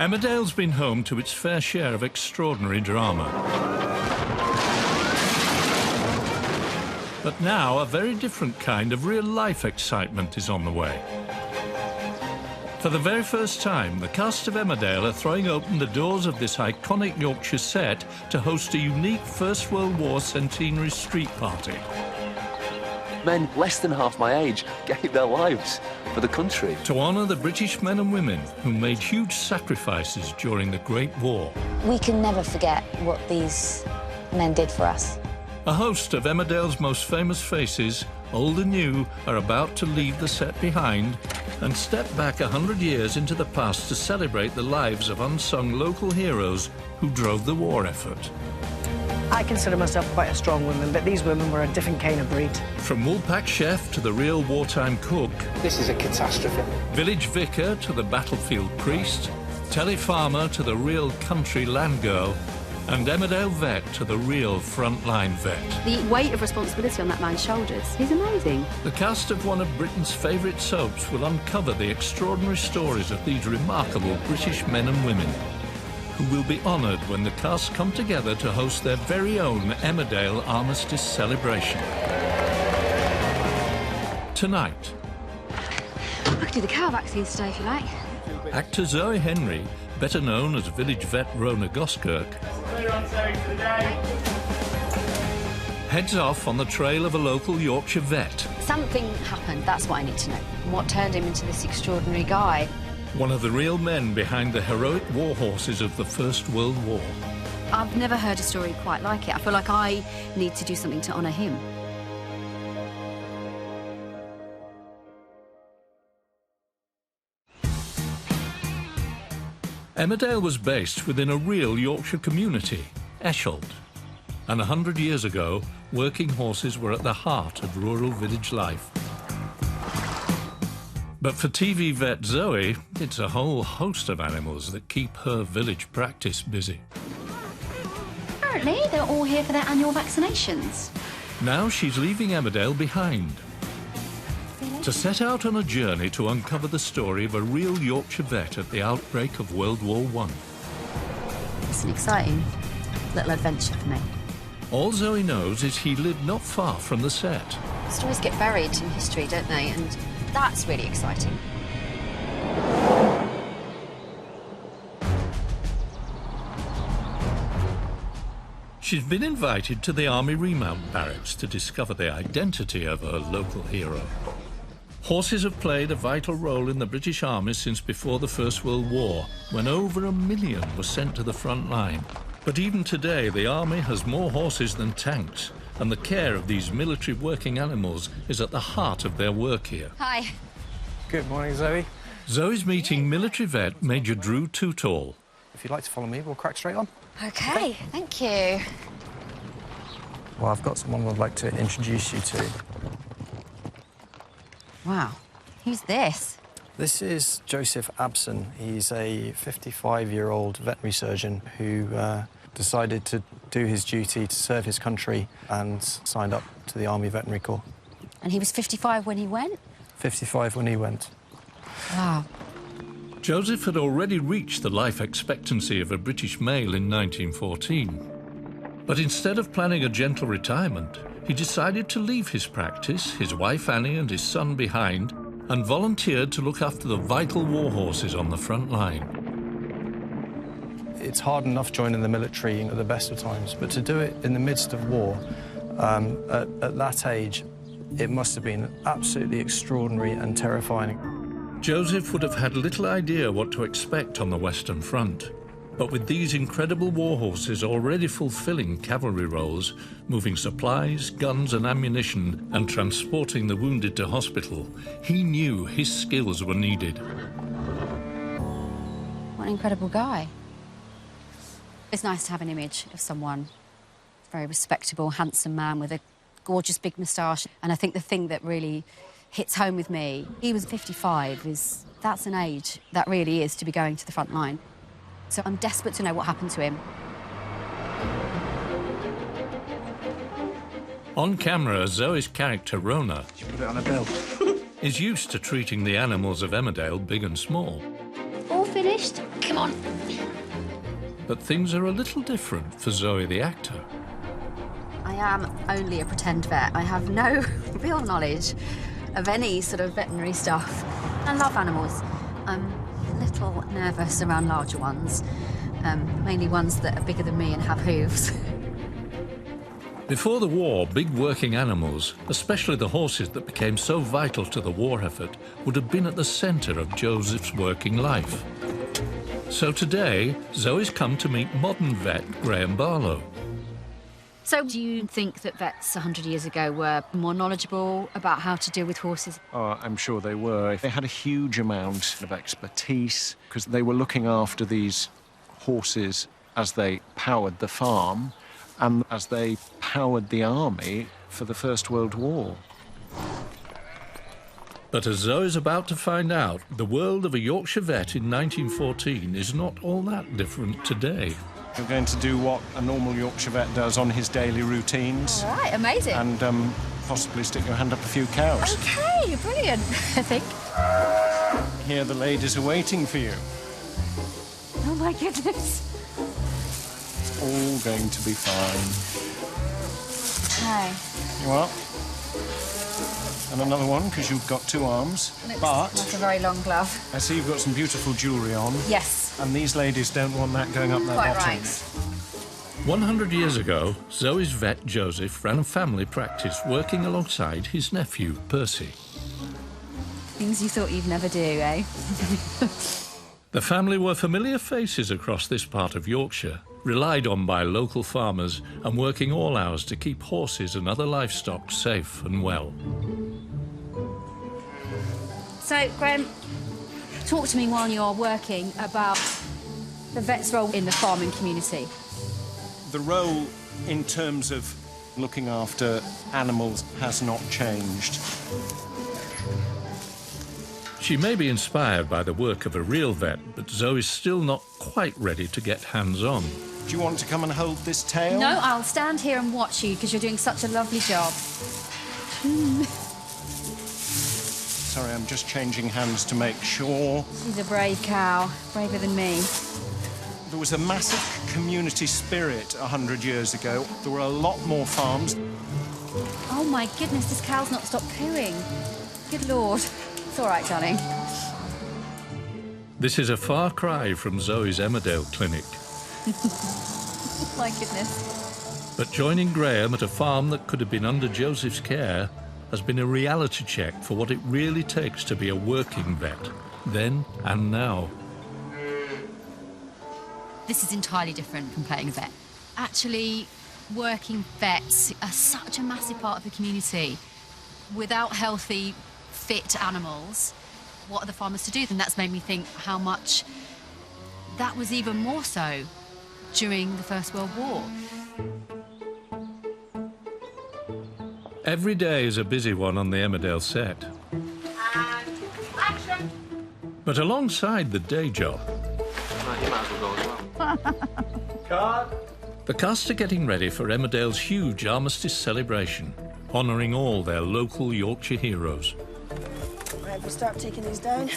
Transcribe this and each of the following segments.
Emmerdale's been home to its fair share of extraordinary drama. But now a very different kind of real-life excitement is on the way. For the very first time, the cast of Emmerdale are throwing open the doors of this iconic Yorkshire set to host a unique First World War centenary street party. Men less than half my age gave their lives for the country. To honour the British men and women who made huge sacrifices during the Great War. We can never forget what these men did for us. A host of Emmerdale's most famous faces, old and new, are about to leave the set behind and step back 100 years into the past to celebrate the lives of unsung local heroes who drove the war effort. I consider myself quite a strong woman, but these women were a different kind of breed. From woolpack chef to the real wartime cook. This is a catastrophe. Village vicar to the battlefield priest. Telly farmer to the real country land girl. And Emmerdale vet to the real frontline vet. The weight of responsibility on that man's shoulders is amazing. The cast of one of Britain's favourite soaps will uncover the extraordinary stories of these remarkable British men and women, who will be honoured when the cast come together to host their very own Emmerdale Armistice celebration. Tonight. I could do the cow vaccine today, if you like. Actor Zoe Henry, better known as village vet Rona Goskirk, heads off on the trail of a local Yorkshire vet. Something happened, that's what I need to know. What turned him into this extraordinary guy? One of the real men behind the heroic war horses of the First World War. I've never heard a story quite like it. I feel like I need to do something to honour him. Emmerdale was based within a real Yorkshire community, Eshold. And 100 years ago, working horses were at the heart of rural village life. But for TV vet Zoe, it's a whole host of animals that keep her village practice busy. Apparently, they're all here for their annual vaccinations. Now she's leaving Emmerdale behind to set out on a journey to uncover the story of a real Yorkshire vet at the outbreak of World War I. It's an exciting little adventure for me. All Zoe knows is he lived not far from the set. Stories get buried in history, don't they? And that's really exciting. She's been invited to the Army Remount Barracks to discover the identity of her local hero. Horses have played a vital role in the British Army since before the First World War, when over 1 million were sent to the front line. But even today, the Army has more horses than tanks, and the care of these military working animals is at the heart of their work here. Hi. Good morning, Zoe. Zoe's meeting military vet Major Drew Tootall. If you'd like to follow me, we'll crack straight on. OK, thank you. Well, I've got someone I'd like to introduce you to. Wow. Who's this? This is Joseph Abson. He's a 55-year-old veterinary surgeon who decided to do his duty to serve his country and signed up to the Army Veterinary Corps. And he was 55 when he went? 55 when he went. Wow. Joseph had already reached the life expectancy of a British male in 1914. But instead of planning a gentle retirement, he decided to leave his practice, his wife Annie and his son behind, and volunteered to look after the vital war horses on the front line. It's hard enough joining the military at the best of times, but to do it in the midst of war, at that age, it must have been absolutely extraordinary and terrifying. Joseph would have had little idea what to expect on the Western Front. But with these incredible war horses already fulfilling cavalry roles, moving supplies, guns and ammunition, and transporting the wounded to hospital, he knew his skills were needed. What an incredible guy. It's nice to have an image of someone, a very respectable, handsome man with a gorgeous big moustache. And I think the thing that really hits home with me, he was 55, that's an age that really is to be going to the front line. So I'm desperate to know what happened to him. On camera, Zoe's character, Rona, Did you put it on a bill? is used to treating the animals of Emmerdale big and small. All finished? Come on. But things are a little different for Zoe the actor. I am only a pretend vet. I have no real knowledge of any sort of veterinary stuff. I love animals. I'm a little nervous around larger ones, mainly ones that are bigger than me and have hooves. Before the war, big working animals, especially the horses that became so vital to the war effort, would have been at the centre of Joseph's working life. So today, Zoe's come to meet modern vet Graham Barlow. So do you think that vets 100 years ago were more knowledgeable about how to deal with horses? Oh, I'm sure they were. They had a huge amount of expertise because they were looking after these horses as they powered the farm and as they powered the army for the First World War. But as Zoe's about to find out, the world of a Yorkshire vet in 1914 is not all that different today. You're going to do what a normal Yorkshire vet does on his daily routines. All right, amazing. And possibly stick your hand up a few cows. OK, brilliant, I think. Here the ladies are waiting for you. Oh, my goodness. It's all going to be fine. Hi. You are. And another one, because you've got two arms. But That's a very long glove. I see you've got some beautiful jewellery on. Yes. And these ladies don't want that going up their Quite bottoms. right. 100 years ago, Zoe's vet Joseph ran a family practice working alongside his nephew, Percy. Things you thought you'd never do, eh? The family were familiar faces across this part of Yorkshire, relied on by local farmers and working all hours to keep horses and other livestock safe and well. So, Graham, talk to me while you're working about the vet's role in the farming community. The role in terms of looking after animals has not changed. She may be inspired by the work of a real vet, but Zoe's still not quite ready to get hands-on. Do you want to come and hold this tail? No, I'll stand here and watch you because you're doing such a lovely job. Sorry, I'm just changing hands to make sure. She's a brave cow, braver than me. There was a massive community spirit 100 years ago. There were a lot more farms. Oh my goodness, this cow's not stopped pooing. Good Lord. It's all right, darling. This is a far cry from Zoe's Emmerdale clinic. My goodness. But joining Graham at a farm that could have been under Joseph's care has been a reality check for what it really takes to be a working vet, then and now. This is entirely different from playing a vet. Actually, working vets are such a massive part of the community. Without healthy, fit animals, what are the farmers to do? Then that's made me think how much that was even more so during the First World War. Every day is a busy one on the Emmerdale set. Action! But alongside the day job, You might as well go as well. Cut! the cast are getting ready for Emmerdale's huge armistice celebration, honouring all their local Yorkshire heroes. Right, we'll start taking these down.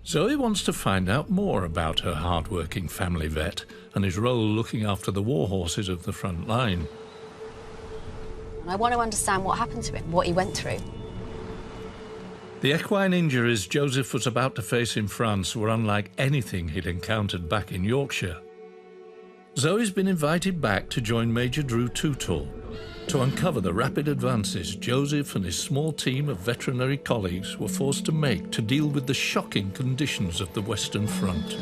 Zoe wants to find out more about her hard-working family vet and his role looking after the war horses of the front line. I want to understand what happened to him, what he went through. The equine injuries Joseph was about to face in France were unlike anything he'd encountered back in Yorkshire. Zoe's been invited back to join Major Drew Tootle to uncover the rapid advances Joseph and his small team of veterinary colleagues were forced to make to deal with the shocking conditions of the Western Front.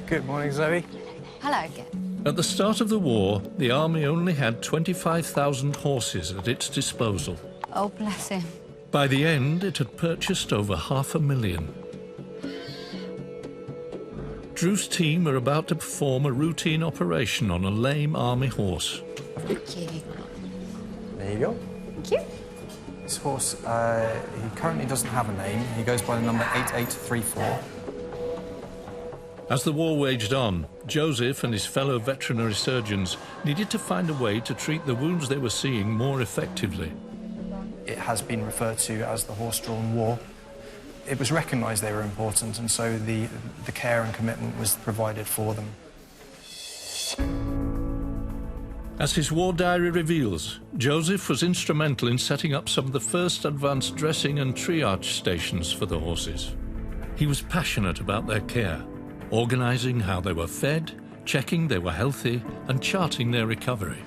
Good morning, Zoe. Hello again. At the start of the war, the army only had 25,000 horses at its disposal. Oh, bless him. By the end, it had purchased over 500,000. Drew's team are about to perform a routine operation on a lame army horse. Thank you. There you go. Thank you. This horse, he currently doesn't have a name. He goes by the number 8834. As the war waged on, Joseph and his fellow veterinary surgeons needed to find a way to treat the wounds they were seeing more effectively. It has been referred to as the horse-drawn war. It was recognised they were important, and so the care and commitment was provided for them. As his war diary reveals, Joseph was instrumental in setting up some of the first advanced dressing and triage stations for the horses. He was passionate about their care, organising how they were fed, checking they were healthy, and charting their recovery.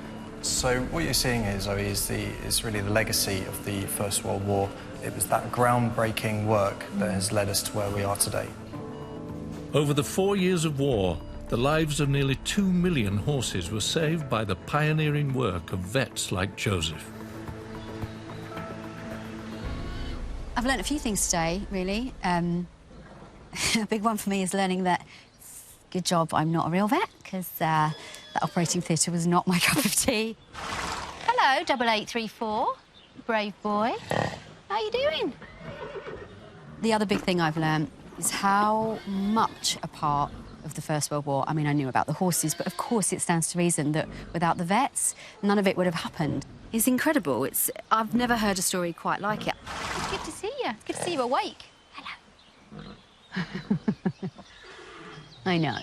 So what you're seeing here, Zoe, is really the legacy of the First World War. It was that groundbreaking work that has led us to where we are today. Over the 4 years of war, the lives of nearly 2 million horses were saved by the pioneering work of vets like Joseph. I've learnt a few things today, really. A big one for me is learning that, good job I'm not a real vet, because that operating theatre was not my cup of tea. Hello, 8834. Brave boy. How you doing? The other big thing I've learnt is how much a part of the First World War, I mean, I knew about the horses, but of course it stands to reason that without the vets, none of it would have happened. It's incredible. I've never heard a story quite like it. It's good to see you. It's good to see you awake. Hello. I know.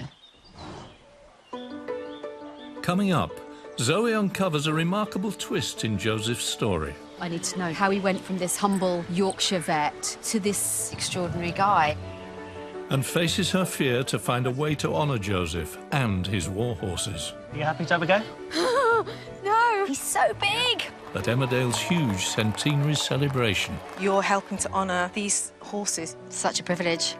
Coming up, Zoe uncovers a remarkable twist in Joseph's story. I need to know how he went from this humble Yorkshire vet to this extraordinary guy. And faces her fear to find a way to honour Joseph and his war horses. Are you happy to have a go? No, he's so big. At Emmerdale's huge centenary celebration. You're helping to honour these horses. Such a privilege.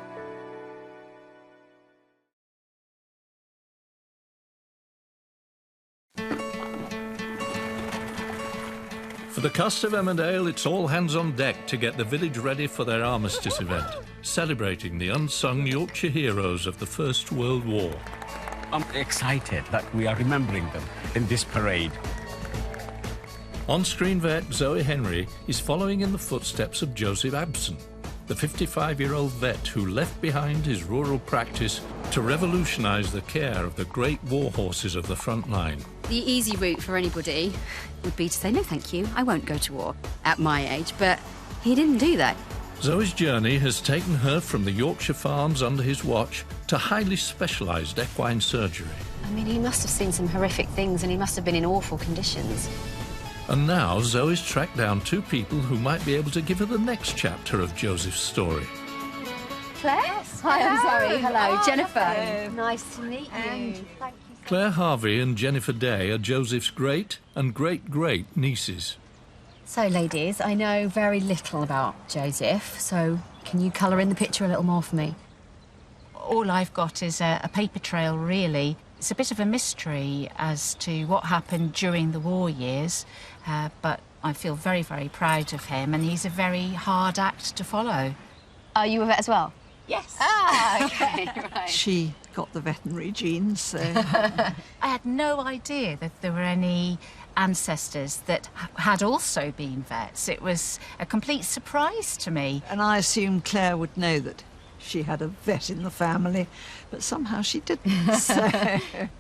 For the cast of Emmerdale, it's all hands on deck to get the village ready for their armistice event, celebrating the unsung Yorkshire heroes of the First World War. I'm excited that we are remembering them in this parade. On-screen vet Zoe Henry is following in the footsteps of Joseph Abson, the 55-year-old vet who left behind his rural practice to revolutionise the care of the great war horses of the front line. The easy route for anybody would be to say, no, thank you, I won't go to war at my age, but he didn't do that. Zoe's journey has taken her from the Yorkshire farms under his watch to highly specialised equine surgery. I mean, he must have seen some horrific things and he must have been in awful conditions. And now Zoe's tracked down 2 people who might be able to give her the next chapter of Joseph's story. Claire? Hi, I'm Zoe. Hello, Oh, Jennifer. hello. Nice to meet you. Thank you. Claire Harvey and Jennifer Day are Joseph's great and great-great nieces. So, ladies, I know very little about Joseph, so can you colour in the picture a little more for me? All I've got is a paper trail, really. It's a bit of a mystery as to what happened during the war years, but I feel very, very proud of him, and he's a very hard act to follow. Are you a vet as well? Yes. Ah, OK, right. She got the veterinary genes, so... I had no idea that there were any ancestors that had also been vets. It was a complete surprise to me. And I assumed Claire would know that she had a vet in the family, but somehow she didn't, so...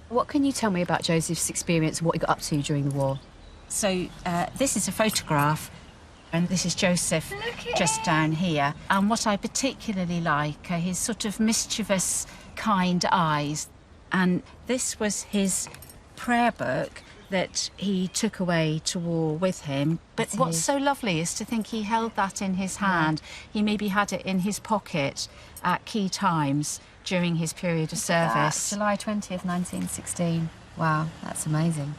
What can you tell me about Joseph's experience, what he got up to during the war? So this is a photograph, and this is Joseph just down here. And what I particularly like are his sort of mischievous, kind eyes. And this was his prayer book that he took away to war with him. But what's so lovely is to think he held that in his hand. He maybe had it in his pocket at key times during his period of service. July 20th, 1916. Wow, that's amazing.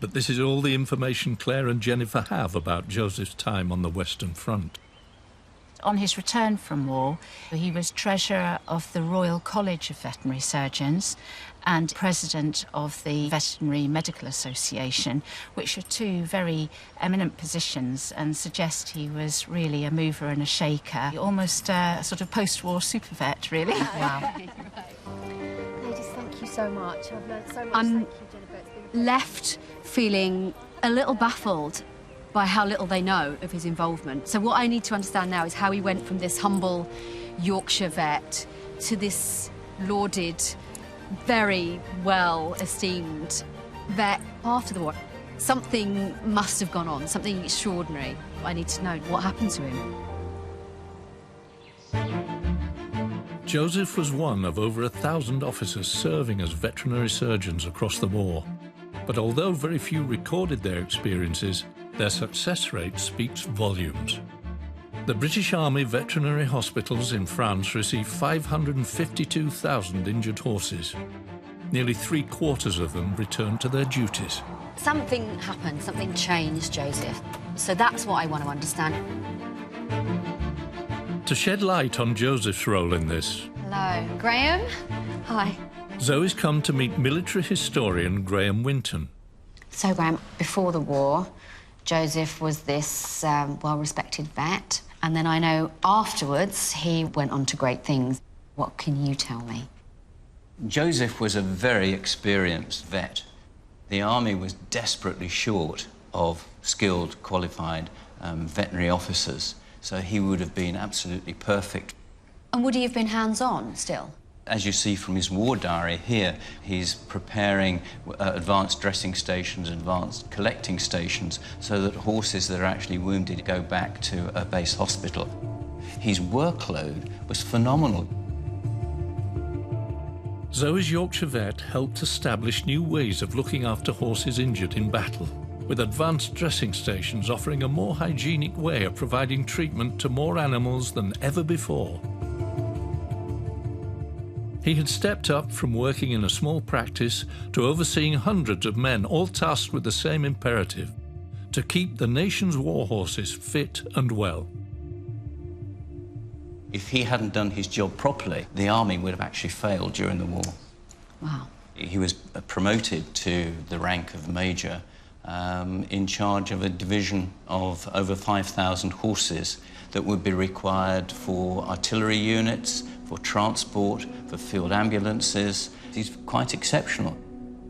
But this is all the information Claire and Jennifer have about Joseph's time on the Western Front. On his return from war, he was Treasurer of the Royal College of Veterinary Surgeons and President of the Veterinary Medical Association, which are 2 very eminent positions and suggest he was really a mover and a shaker. Almost a sort of post-war super vet, really. Wow. Ladies, thank you so much. I've learned so much. Thank you, Jennifer. It's been left feeling a little baffled by how little they know of his involvement. So what I need to understand now is how he went from this humble Yorkshire vet to this lauded, very well-esteemed vet after the war. Something must have gone on, something extraordinary. I need to know what happened to him. Joseph was one of over 1,000 officers serving as veterinary surgeons across the war. But although very few recorded their experiences, their success rate speaks volumes. The British Army veterinary hospitals in France receive 552,000 injured horses. Nearly 3/4 of them returned to their duties. Something happened, something changed, Joseph. So that's what I want to understand. To shed light on Joseph's role in this, Hello. Graham? Hi. Zoe's come to meet military historian Graham Winton. So, Graham, before the war, Joseph was this well-respected vet. And then I know afterwards he went on to great things. What can you tell me? Joseph was a very experienced vet. The army was desperately short of skilled, qualified veterinary officers, so he would have been absolutely perfect. And would he have been hands-on still? As you see from his war diary here, he's preparing advanced dressing stations, advanced collecting stations, so that horses that are actually wounded go back to a base hospital. His workload was phenomenal. Zoe's Yorkshire vet helped establish new ways of looking after horses injured in battle, with advanced dressing stations offering a more hygienic way of providing treatment to more animals than ever before. He had stepped up from working in a small practice to overseeing hundreds of men, all tasked with the same imperative: to keep the nation's war horses fit and well. If he hadn't done his job properly, the army would have actually failed during the war. Wow. He was promoted to the rank of major, in charge of a division of over 5,000 horses that would be required for artillery units, for transport, for field ambulances. He's quite exceptional.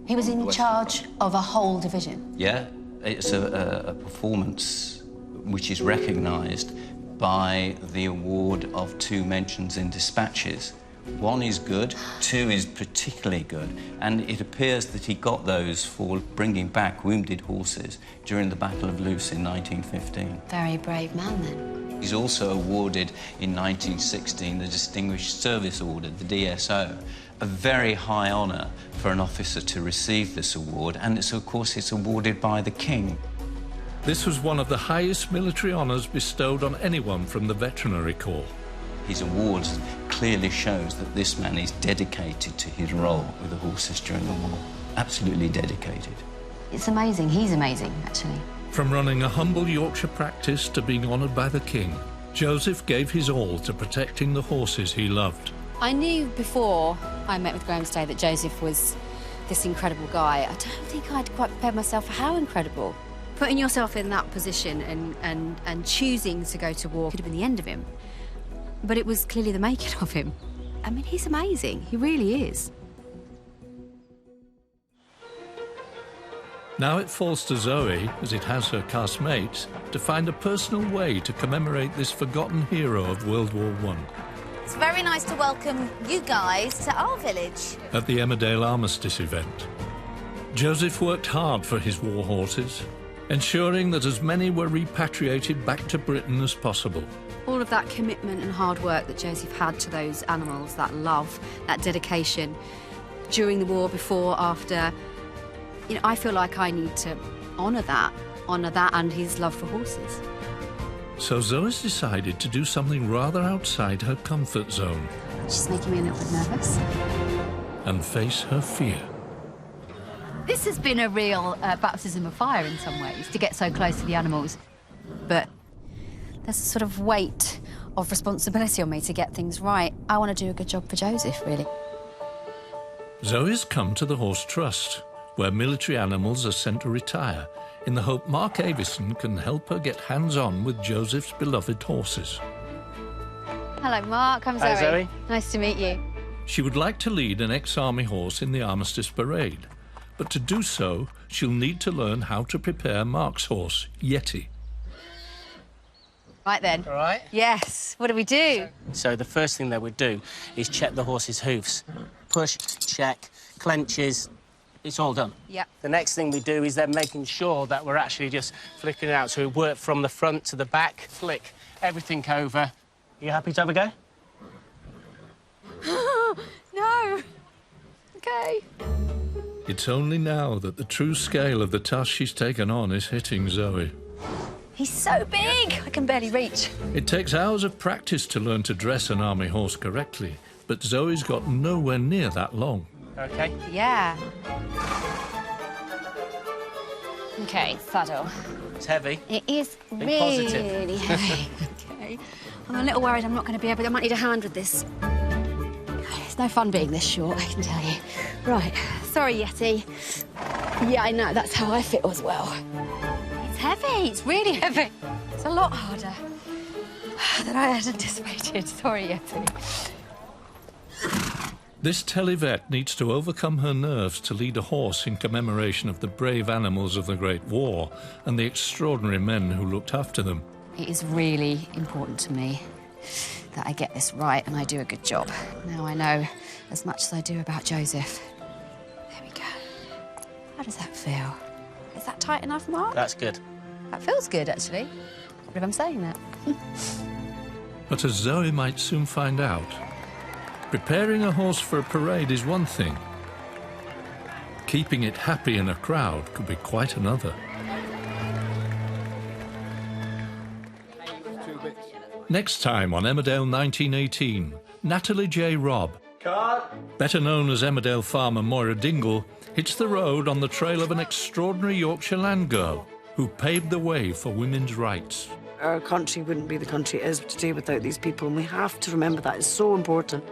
He was in charge of a whole division? Yeah, it's a performance which is recognised by the award of 2 mentions in dispatches. 1 is good, 2 is particularly good, and it appears that he got those for bringing back wounded horses during the Battle of Loos in 1915. Very brave man, then. He's also awarded in 1916 the Distinguished Service Order, the DSO, a very high honour for an officer to receive this award, and of course it's awarded by the King. This was one of the highest military honours bestowed on anyone from the Veterinary Corps. His awards clearly shows that this man is dedicated to his role with the horses during the war. Absolutely dedicated. It's amazing. He's amazing, actually. From running a humble Yorkshire practice to being honoured by the King, Joseph gave his all to protecting the horses he loved. I knew before I met with Graham today that Joseph was this incredible guy. I don't think I'd quite prepared myself for how incredible. Putting yourself in that position and choosing to go to war could have been the end of him. But it was clearly the making of him. I mean, he's amazing. He really is. Now it falls to Zoe, as it has her castmates, to find a personal way to commemorate this forgotten hero of World War I. It's very nice to welcome you guys to our village. At the Emmerdale Armistice event, Joseph worked hard for his war horses, ensuring that as many were repatriated back to Britain as possible. All of that commitment and hard work that Joseph had to those animals, that love, that dedication, during the war, before, after, you know, I feel like I need to honour that and his love for horses. So Zoe's decided to do something rather outside her comfort zone. She's making me a little bit nervous. And face her fear. This has been a real baptism of fire in some ways, to get so close to the animals. But there's a sort of weight of responsibility on me to get things right. I want to do a good job for Joseph, really. Zoe's come to the Horse Trust, where military animals are sent to retire, in the hope Mark Avison can help her get hands-on with Joseph's beloved horses. Hello, Mark. I'm Zoe. Hi, Zoe. Nice to meet you. She would like to lead an ex-army horse in the Armistice Parade, but to do so, she'll need to learn how to prepare Mark's horse, Yeti. Right then. All right. Yes. What do we do? So the first thing that we do is check the horse's hoofs. Push, check, clenches. It's all done. Yep. The next thing we do is then making sure that we're actually just flicking it out. So we work from the front to the back, flick everything over. You happy to have a go? OK? It's only now that the true scale of the task she's taken on is hitting Zoe. He's so big, I can barely reach. It takes hours of practice to learn to dress an army horse correctly, but Zoe's got nowhere near that long. OK? Yeah. OK, saddle. It's heavy. It is Be really positive. heavy. OK. I'm a little worried I'm not going to be able... I might need a hand with this. It's no fun being this short, I can tell you. Right. Sorry, Yeti. Yeah, I know. That's how I feel as well. It's heavy. It's really heavy. It's a lot harder than I had anticipated. Sorry, Yeti. This televet needs to overcome her nerves to lead a horse in commemoration of the brave animals of the Great War and the extraordinary men who looked after them. It is really important to me that I get this right and I do a good job. Now I know as much as I do about Joseph. There we go. How does that feel? Is that tight enough, Mark? That's good. That feels good, actually. What if I'm saying that? But as Zoe might soon find out, preparing a horse for a parade is one thing. Keeping it happy in a crowd could be quite another. Next time on Emmerdale 1918, Natalie J. Robb, better known as Emmerdale farmer Moira Dingle, hits the road on the trail of an extraordinary Yorkshire land girl who paved the way for women's rights. Our country wouldn't be the country it is today without these people, and we have to remember that. It's so important.